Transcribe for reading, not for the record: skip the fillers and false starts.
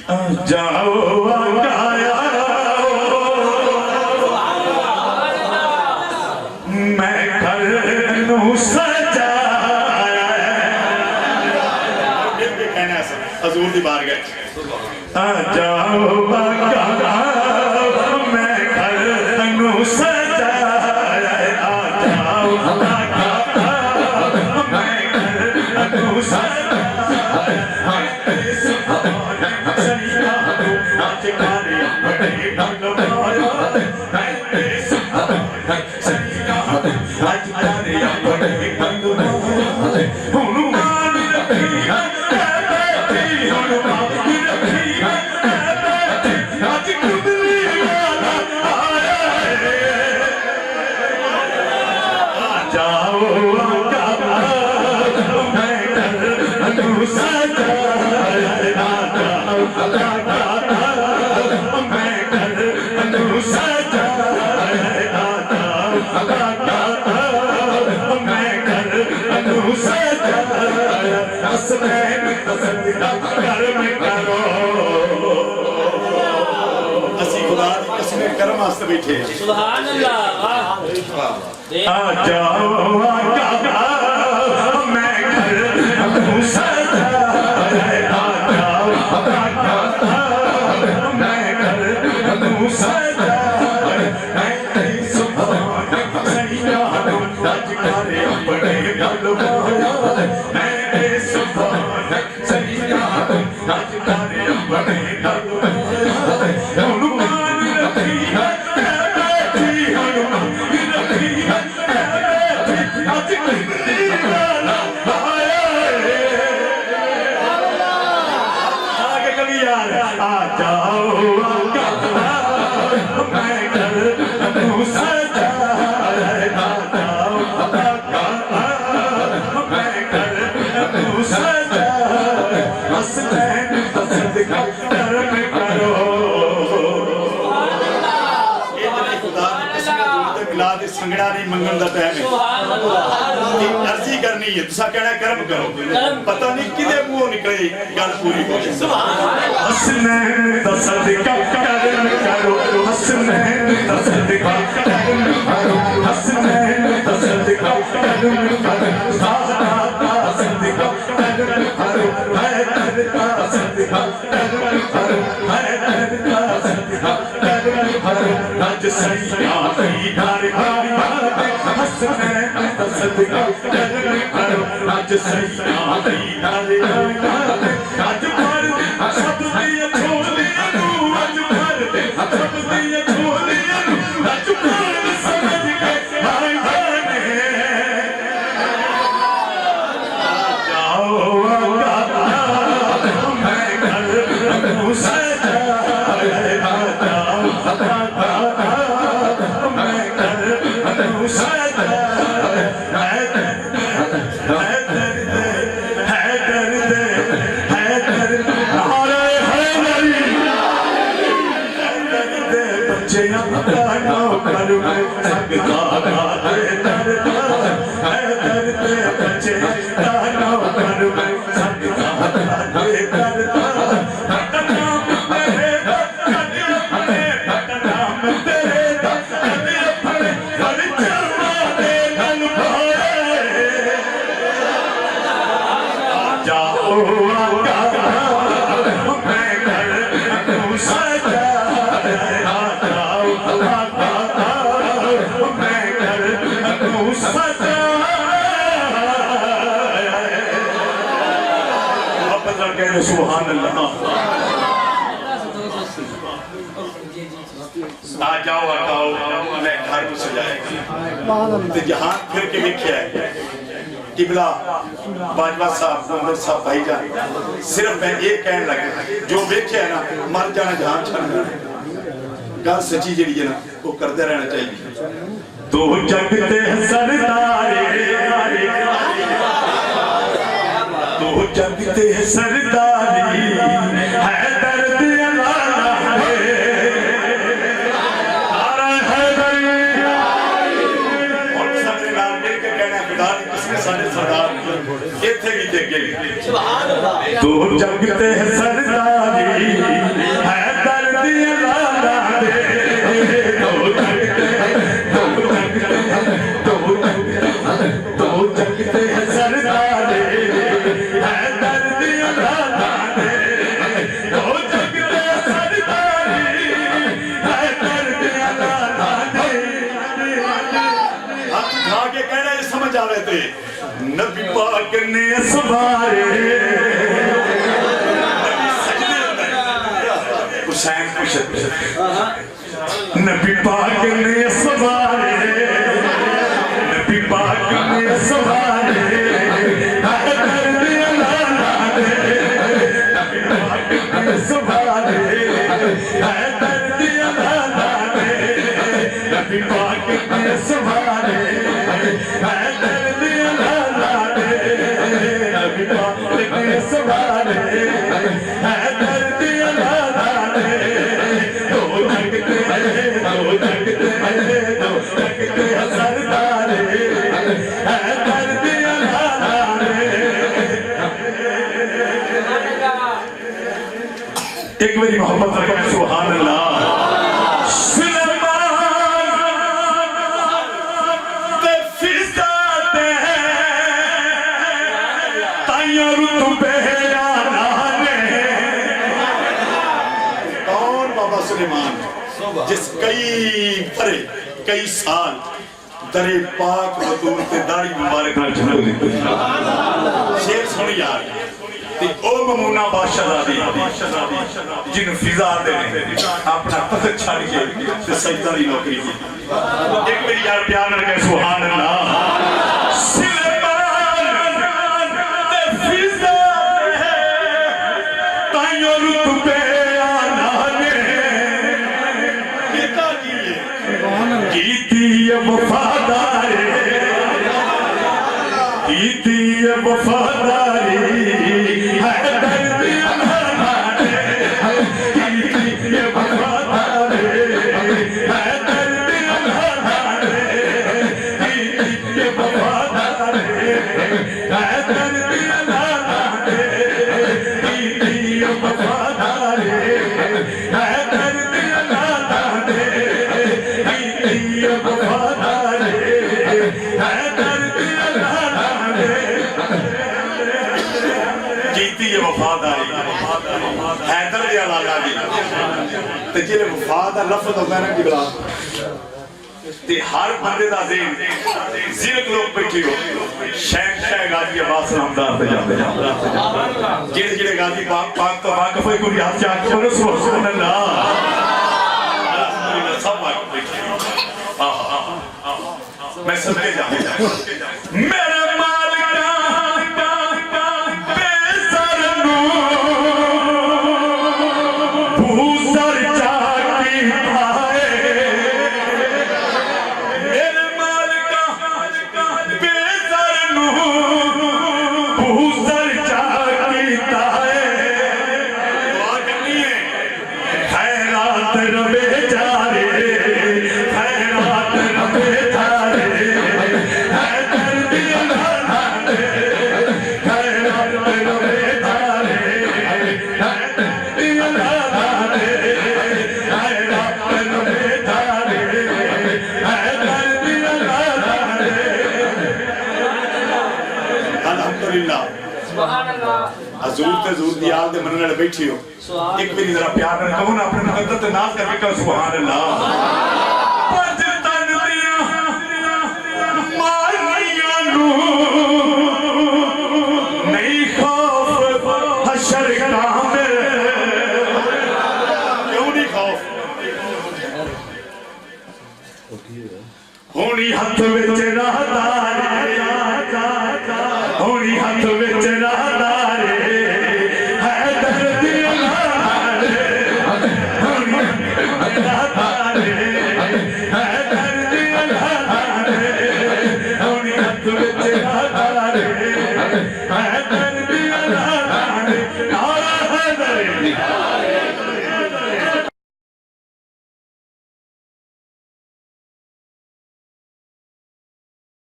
जाओ आया मैं घर नू सजाया कहना हजूर दी बारगाह जाओ आया मैं घर नू सजाया जाओ आया मैं घर नू सजाया कर्म वास्ते बैठे सुभान अल्लाह आ जाओ मैं घर नू सजाया जाओ मैं घर नू सजाया मैं सुभान सैया रज करे बड़े गलवाया मैं सुभान सैया रज करे बड़े गलवाया संगड़ा नहीं मंगन का टाइम है अर्जी करनी है तुसा कहना कर्म करो पता नहीं किदे मुंह निकले गल पूरी हो हसनैन दा सदका कर्म करो हसनैन दा सदका कर्म करो हसनैन दा सदका कर्म करो सादा दा सदका कर्म करो है दा सदका कर्म करो है दा सदका कर्म करो रज सैया की घर हसनैन दा सदका कर्म करो रज सैया की घर अज भर सब दिया छोलियां नू अज भर सब दिया छोलियां नू अज भर समझ के आया ने जाओ मैं घर नू सजाया जाओ मैं घर नू सजाया सुभान अल्लाह आ जाओ मैं घर को सजाएगा जहां फिर के लिखे है किबला बाजवा साहब नंबर साहब भाईजान सिर्फ मैं ये कहने लगे जो वेखे है ना मर जाना जहां छड़ना गल सच्ची जी है ना वो करते रहना चाहिए तो जग दे सरदारे तो जग दे सरदारी है दर्द अल्लाह है आरा है और सारे नाम मिलकर कहना खुदा ने किसने सारे सरदार इथे भी देखे सुभान अल्लाह तो जग दे सरदारी تے نبی پاک نے سوارے نبی سجدے حسین پوچھت نبی پاک نے سوارے نبی پاک نے سوارے نبی پاک نے سوارے نبی پاک نے سوارے دو جگتے سردارے ایک میری محبت رکھیں سبحان اللہ جس کئی برے کئی سال در پاک بطور تے داڑی مبارک نہ جھلو دیتے شیر سنی یار تے او ممونہ بادشاہ دی جن فضا دے اپنا پتر چھاڑی کے تے سجداری نوکری کی ایک میری یار پیار نہ کہے سبحان اللہ سلیمان تے فضا ہے تائیوں رتبے وفاداری کیتی وفاداری ہے درد ہمارے کیتی وفاداری ہے درد ہمارے کیتی وفاداری ہے درد ہمارے کیتی وفاداری ہے درد ہمارے کیتی وفاداری حیدر دیا لالا دی تے جلے وفاد لفظ ہوتا ہے جبلا تے ہر بندے دا ذہن زیرک لوگ بیٹھی ہو شیخ غازی عباس سلامدار تے جاتے جڑے جڑے غازی پاک تو واقف ہوئی کوئی ہاتھ چاہ کے بولو سبحان اللہ سب واقف بیٹھی میں سب کے جاتے میرے حضور تے حضور دی آل دے مننے بیٹھی ہو ایک میری ذرا پیار نہ کہو نا اپنے مقدس تے ناز کر کے کہو سبحان اللہ پنج تن دیاں ماریاں نو نہیں خوف حشر کامل کیوں نہیں خوف ہونی ہتھ وچ راہداری ہونی ہتھ وچ راہداری